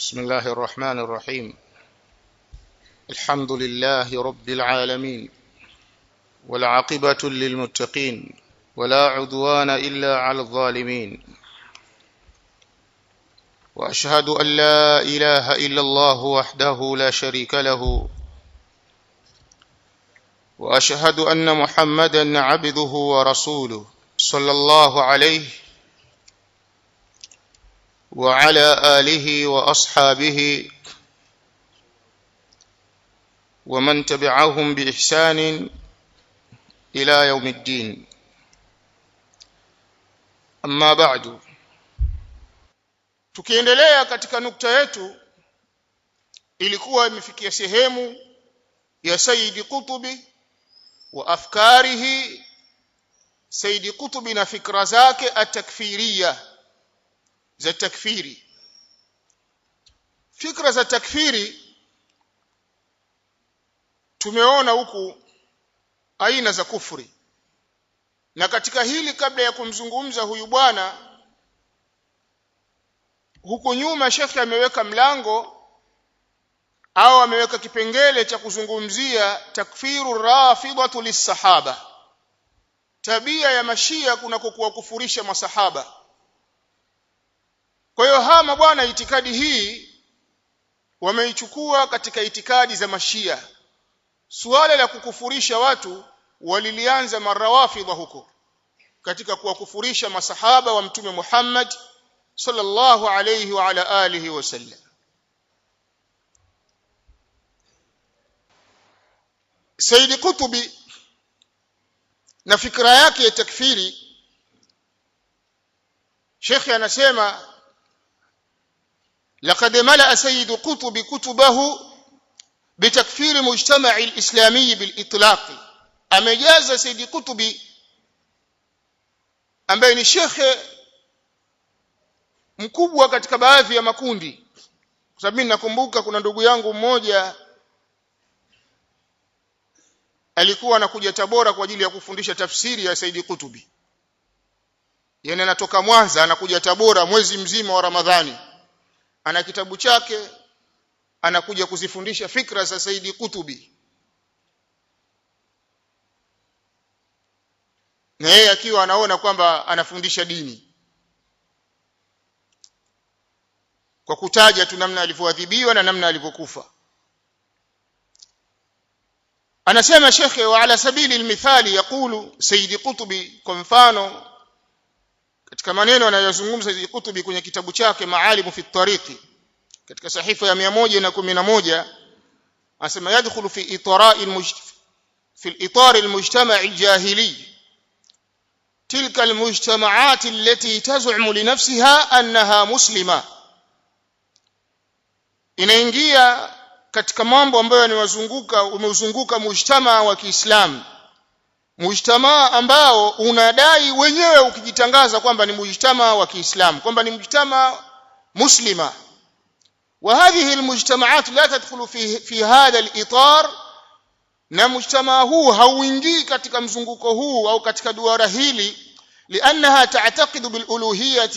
بسم الله الرحمن الرحيم. الحمد لله رب العالمين، والعاقبة للمتقين، ولا عدوان إلا على الظالمين. وأشهد أن لا إله إلا الله وحده لا شريك له، وأشهد أن محمدا عبده ورسوله صلى الله عليه وعلى آله وأصحابه ومن تبعهم بإحسان إلى يوم الدين. أما بعد. Tukiendelea katika nukta yetu, ilikuwa imefikia sehemu ya Sayyid Qutbi wa afkarihi. Sayyid Qutbi na fikra zake atakfiriya, za takfiri. Fikra za takfiri tumeona huku aina za kufuri, na katika hili kabla ya kumzungumza huyu bwana, huku nyuma shekhi ameweka mlango au ameweka kipengele cha kuzungumzia takfiru rafidatu lisahaba, tabia ya mashia kunakokuwa kufurisha masahaba. Kwa hiyo hama bwana, itikadi hii wameichukua katika itikadi za mashia. Suala la kukufurisha watu walilianza marawafidha huko katika kuwakufurisha masahaba wa mtume Muhammad sallallahu alayhi wa ala alihi wasallam. Sayyid Qutbi na fikra yake ya takfiri, Sheikh anasema لقد ملأ سيد قطب كتبه بتكفير المجتمع الإسلامي بالإطلاق. amejaza Sayyid Qutbi ambaye ni shekhe mkubwa katika baadhi ya makundi, kwa sababu nakumbuka kuna ndugu yangu mmoja alikuwa anakuja Tabora kwa ajili ya kufundisha tafsiri ya Sayyid Qutbi. Yaani anatoka Mwanza anakuja Tabora mwezi mzima wa Ramadhani, ana kitabu chake, anakuja kuzifundisha fikra za Sayyid Qutbi, na yeye akiwa anaona kwamba anafundisha dini, kwa kutaja tu namna alivyoadhibiwa na namna alivyokufa. Anasema shekhe, wa ala sabili almithali yaqulu Sayyid Qutbi, kwa mfano katika maneno anayozungumza Sayyid Qutbi kwenye kitabu chake Maalimu fi Tariqi katika sahifa ya 111, anasema yadkhulu fi itar almujtama' aljahili tilka almujtama'at allati taz'umu li nafsiha annaha muslima. Inaingia katika mambo ambayo umeuzunguka mujtama wa Kiislamu, mujtama ambao unadai wenyewe ukijitangaza kwamba ni mujtama wa Kiislamu, kwamba ni mujtama muslima. وهذه المجتمعات لا تدخل في هذا الإطار, na mujtama huu hauingii katika mzunguko huu au katika duara hili, لأنها تعتقد بالألوهية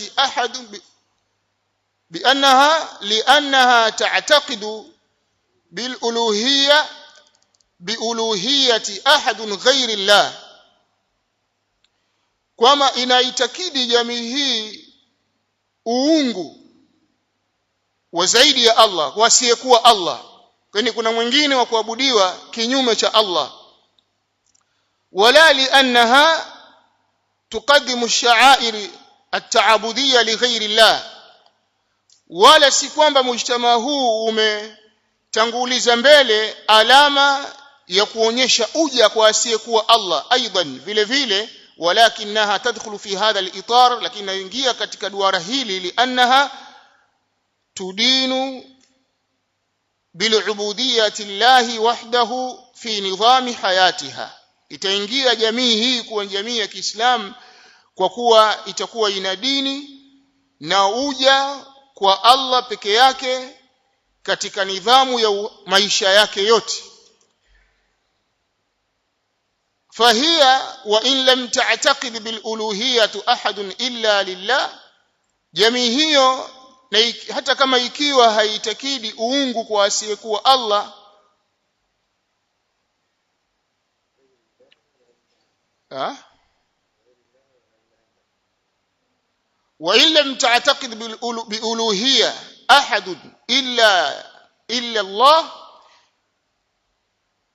لأنها تعتقد بألوهية أحد غير الله, kwamba inaitakidi jamii hii uungu wa zaidi ya Allah, wasiyekuwa Allah, kwani kuna mwingine wa kuabudiwa kinyume cha Allah. Wala liannaha tuqaddimu ash-sha'air at-ta'abudiyya li ghayri Allah, wala si kwamba mujtama huu umetanguliza mbele alama ya kuonyesha uja kwa asiyekuwa Allah. Aidan vile vile, walakinaha tadkhulu fi hadha al-itar, lakini inaingia katika duara hili, liannaha tudinu bilubudiyyati llahi wahdahu fi nidhami hayatiha. Itaingia jamii hii kuwa jamii ya Kiislamu kwa kuwa itakuwa ina dini na uja kwa Allah peke yake katika nidhamu ya maisha yake yote. Fahiya wa in lam ta'taqid bil uluhiyyati ahadun illa lillah, jamii hiyo na hata kama ikiwa haitakidi uungu kwa asiyekuwa Allah, wa illa ta'taqid bi uluhiyya ahad illa Allah,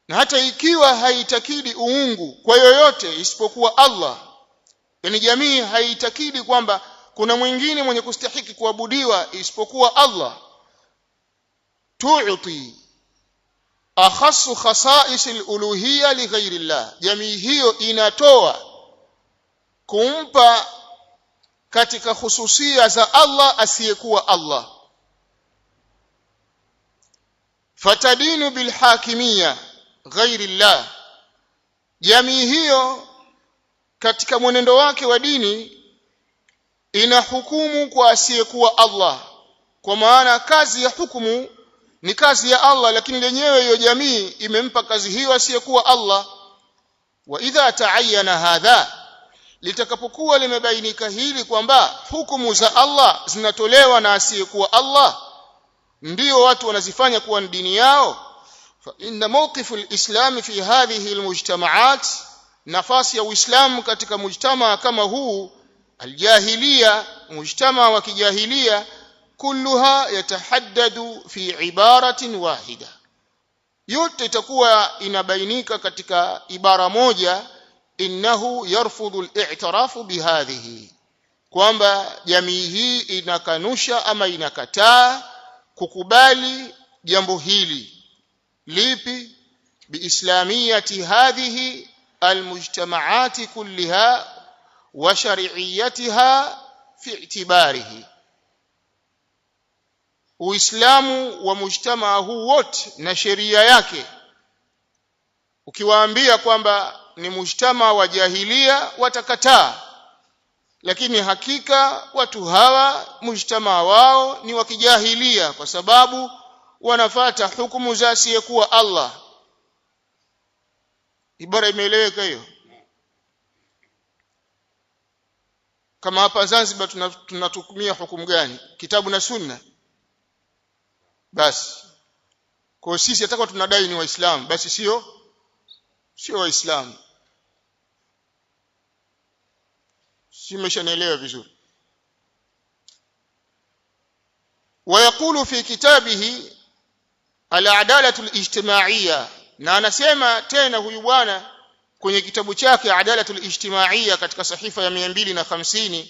na hata ikiwa haitakidi uungu kwa yoyote isipokuwa Allah, yani jamii haitakidi kwamba kuna mwingine mwenye kustahiki kuabudiwa isipokuwa Allah, tu'ti akhassu khasa'is al-uluhiyya li ghayri Allah, jamii hiyo inatoa kumpa katika hususia za Allah asiyekuwa Allah. Fatadinu bil hakimiyya ghayri Allah, jamii hiyo katika mwenendo wake wa dini inahukumu kwa asiyekuwa Allah, kwa maana kazi ya hukumu ni kazi ya Allah, lakini lenyewe hiyo jamii imempa kazi hiyo asiyekuwa Allah. Wa idha ta'ayyana hadha, litakapokuwa limebainika hili kwamba hukumu za Allah zinatolewa na asiyekuwa Allah ndio watu wanazifanya kuwa dini yao, fa inna mawqif al-islam fi hadhihi al-mujtama'at, nafasi ya Uislamu katika mujtamaa kama huu al-jahiliya, mujtamaa wa kijahilia, kulluha yatahaddadu fi ibaratin wahida, yote itakuwa inabainika katika ibara moja, innahu yarfudhu al-i'tirafu bihadhihi, kwamba jamii hii inakanusha ama inakataa kukubali jambo hili. Lipi? biislamiyati hadhihi almujtamaati kulliha wa shar'iyyatiha fi i'tibarihi, Uislamu wa mujtamaa huu wote na sheria yake. Ukiwaambia kwamba ni mujtamaa wa jahilia watakataa, lakini hakika watu hawa mujtamaa wao ni wa kijahilia kwa sababu wanafuata hukumu za asiyekuwa Allah. Ibara imeeleweka hiyo? Kama hapa Zanzibar tunatukumia hukumu gani? Kitabu na Sunna. Basi kwa sisi hata kama tunadai ni waislamu, basi sio waislamu. Simeshanaelewa vizuri. ويقول في كتابه العدالة الاجتماعية, na anasema tena huyu bwana kwenye kitabu chake Adalatul Ijtimaiya katika sahifa ya 250,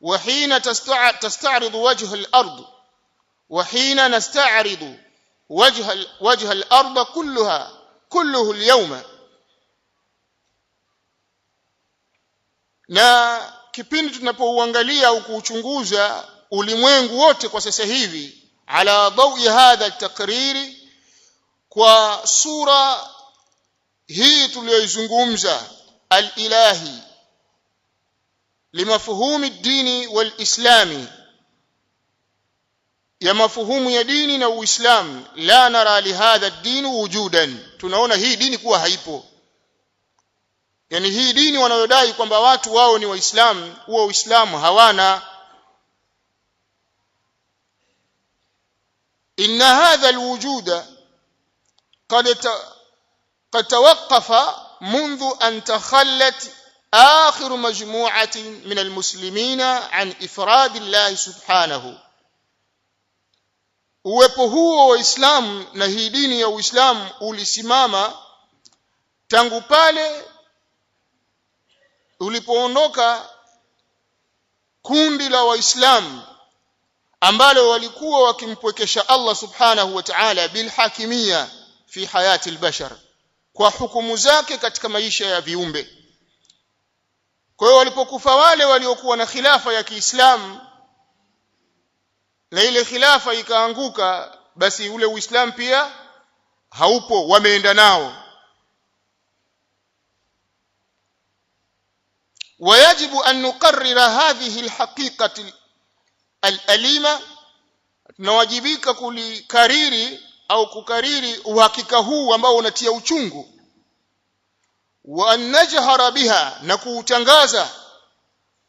wa hina tasta'ridu wajha al-ard wa hina nasta'ridu wajha al-ard kulluhu al-yawma, na kipindi tunapouangalia au kuchunguza ulimwengu wote kwa sasa hivi, ala dawi hadha at-taqriri, kwa sura hii tuliyoizungumza al-ilahi limafhumi ad-dini wal-islami, ya mafuhumu ya dini na Uislamu, la nara li hadha ad-din wujudan, tunaona hii dini kuwa haipo. Yani hii dini wanayodai kwamba watu wao ni waislamu, huo Uislamu hawana. inna hadha alwujuda قد توقف منذ أن تخلت آخر مجموعة من المسلمين عن إفراد الله سبحانه. Uwepo huo wa Uislamu na hii dini ya Uislamu ulisimama tangu pale ulipoondoka kundi la Waislamu ambalo walikuwa wakimpwekesha Allah subhanahu wa ta'ala bil hakimiyya fi hayati al-bashar, kwa hukumu zake katika maisha ya viumbe. Kwa hiyo walipokufa wale waliokuwa na khilafa ya Kiislamu na ile khilafa ikaanguka, basi ule Uislamu pia haupo, wameenda nao. ويجب أن نقرر هذه الحقيقة الأليمة, tunawajibika kulikariri au kukariri uhakika huu ambao unatia uchungu, wa an najhara biha, na kuutangaza,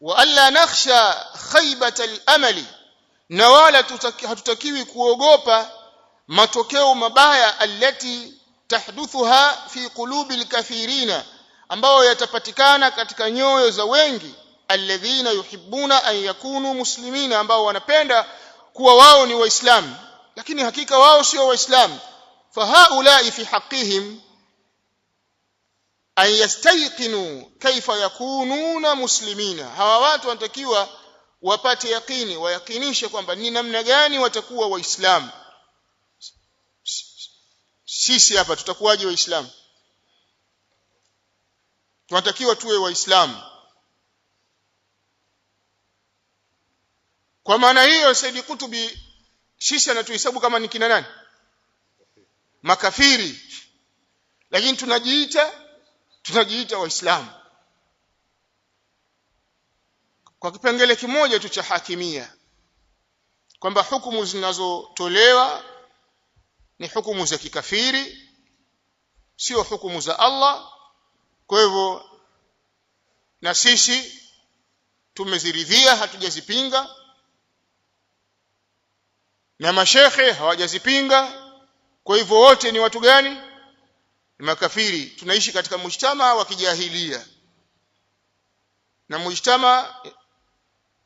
wa alla nakhsha khaybata al-amali, na wala hatutakiwi kuogopa matokeo mabaya alati tahduthuha fi qulubi alkathirina, ambao yatapatikana katika nyoyo za wengi, alladhina yuhibbuna an yakunu muslimina, ambao wanapenda kuwa wao ni waislamu lakini hakika wao sio waislamu. Fahaulai fi haqqihim an yastayqinu kaifa yakununa muslimina, hawa watu wanatakiwa wapate yaqini, wayakinishe kwamba ni namna gani watakuwa waislamu. Sisi hapa tutakuwaje waislamu? Tunatakiwa tuwe waislamu. Kwa maana hiyo Said Kutubi sisi anatuhesabu kama ni kina nani? Makafiri. Lakini tunajiita waislamu kwa kipengele kimoja tu cha hakimia, kwamba hukumu zinazotolewa ni hukumu za kikafiri, sio hukumu za Allah. Kwa hivyo na sisi tumeziridhia, hatujazipinga, na mashekhe hawajazipinga. Kwa hivyo wote ni watu gani? Ni makafiri. Tunaishi katika mujtama wa kijahilia, na mujtama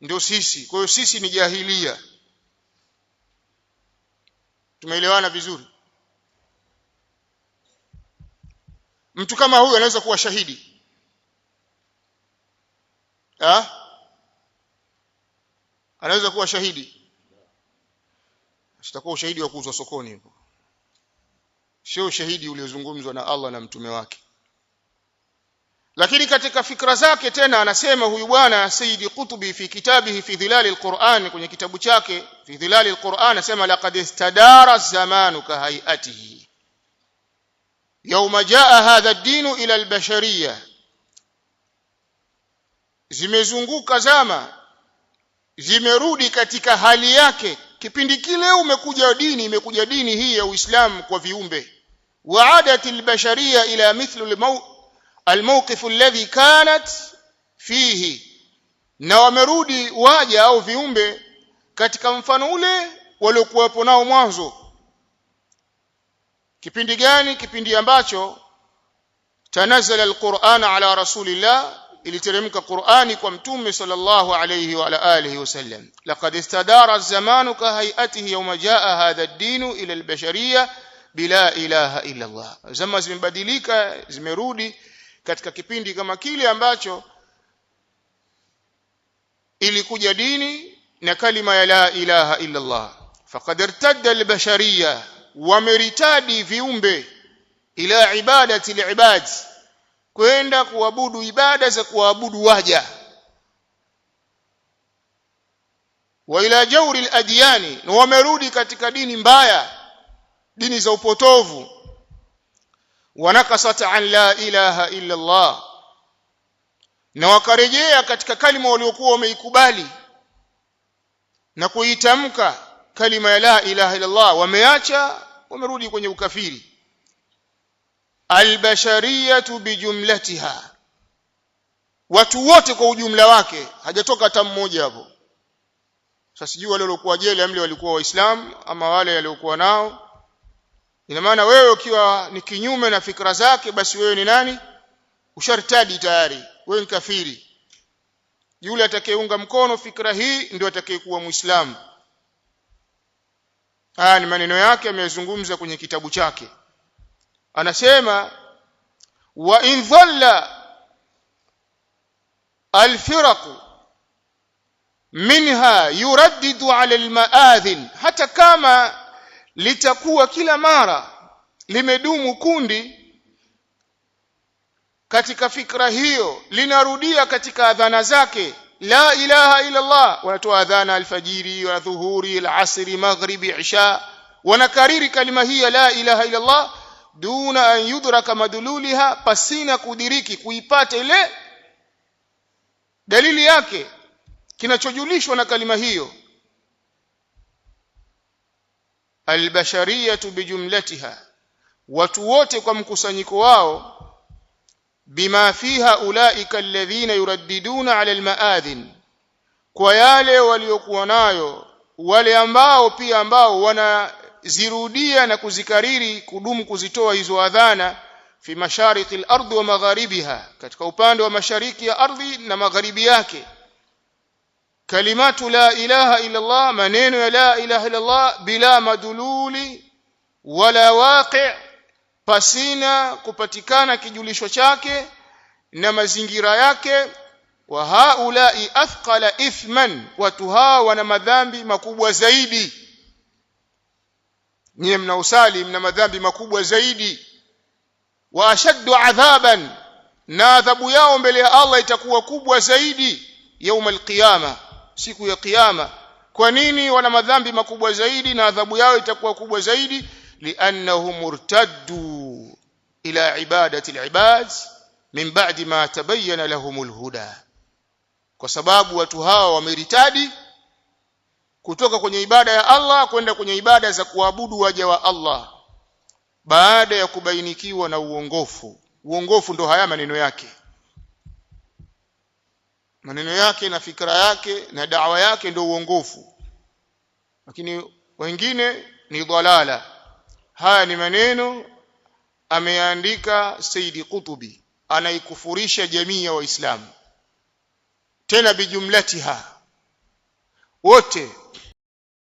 ndio sisi. Kwa hiyo sisi ni jahilia. Tumeelewana vizuri? Mtu kama huyu anaweza kuwa shahidi? Anaweza kuwa shahidi? Sitakuwa ushahidi wa kuuzwa sokoni huko, sio ushahidi uliozungumzwa na Allah na mtume wake. Lakini katika fikra zake tena anasema huyu bwana Sayyid Qutbi fi kitabihi fi dhilali alquran, kwenye kitabu chake fi dhilali alquran anasema laqad istadara zamanu ka hayatihi yawma jaa hadha ad-din ila al-bashariyah, zimezunguka zama, zimerudi katika hali yake kipindi kile imekuja dini hii ya Uislamu kwa viumbe. Waadat al-bashariyah ila mithlu الموقف الذي كانت فيه, na wamerudi waja au viumbe katika mfano ule waliokuwepo nao mwanzo. Kipindi gani? Kipindi ambacho tanazala alquran ala rasulillah, iliteremka Qur'ani kwa mtume sallallahu alayhi wa ala alihi wasallam. Laqad istadara az-zamanu ka hayatihi yawma jaa hadha ad-din ila al-bashariyah bila ilaha illa Allah. Zama zimebadilika, zimerudi katika kipindi kama kile ambacho ilikuja dini na kalima ya la ilaha illa Allah. Faqad irtadda al-bashariyah, wameritadi viumbe ila ibadati al-ibad, kwenda kuabudu ibada za kuabudu waja, wa ila jawri al-adyani, na wamerudi katika dini mbaya, dini za upotovu. Wanakasat an la ilaha illa Allah, na wakarejea katika kalima waliokuwa wameikubali na kuitamka kalima ya la ilaha illa Allah, wameacha, wamerudi kwenye ukafiri. Albashariyatu bijumlatiha, watu wote kwa ujumla wake, hajatoka hata mmoja hapo. Sasa sijui wale waliokuwa jela amle walikuwa waislamu ama wale waliokuwa nao. Ina maana wewe ukiwa ni kinyume na fikra zake, basi wewe ni nani? Ushartadi tayari, wewe ni kafiri. Yule atakayeunga mkono fikra hii ndio atakayekuwa Muislamu. Haya ni maneno yake, ameyazungumza kwenye kitabu chake. Anasema wa in dhalla al-firaq minha yuraddidu ala al-ma'adhin, hata kama litakuwa kila mara limedumu kundi katika fikra hiyo, linarudia katika adhana zake la ilaha illa Allah, wanatoa adhana alfajiri wa dhuhuri alasri maghribi isha, wanakariri kalima hii la ilaha illa Allah duna an yudraka madululiha, pasina kudiriki kuipata ile dalili yake, kinachojulishwa na kalima hiyo. Albashariyatu bijumlatiha, watu wote kwa mkusanyiko wao, bima fiha ulaika alladhina yuraddiduna ala almaadhin, kwa yale waliokuwa nayo wale ambao pia ambao wanazirudia na kuzikariri kudumu kuzitoa hizo adhana fi mashariki al-ardh wa magharibiha, katika upande wa mashariki ya ardhi na magharibi yake. Kalimatu la ilaha illa Allah, maneno ya la ilaha illa Allah bila madululi wala waqi', pasina kupatikana kijulisho chake na mazingira yake. Wa haulai athqala ithman, watu hawa wana madhambi makubwa zaidi. Nyie mnausali mna madhambi makubwa zaidi. Wa ashaddu adhaban, na adhabu yao mbele ya Allah itakuwa kubwa zaidi يوم القيامه, siku ya kiyama. Kwa nini wana madhambi makubwa zaidi na adhabu yao itakuwa kubwa zaidi? Li'annahum murtaddu ila ibadati al-ibad min ba'di ma tabayyana lahumul huda, kwa sababu watu hawa wameritadi kutoka kwenye ibada ya Allah kwenda kwenye ibada za kuabudu waja wa Allah baada ya kubainikiwa na uongofu. Uongofu ndo haya maneno yake, maneno yake na fikra yake na da'wa yake ndo uongofu, lakini wengine ni dhalala. Haya ni maneno ameandika Sayyid Qutubi, anaikufurisha jamii ya Waislamu tena bijumlatiha wote.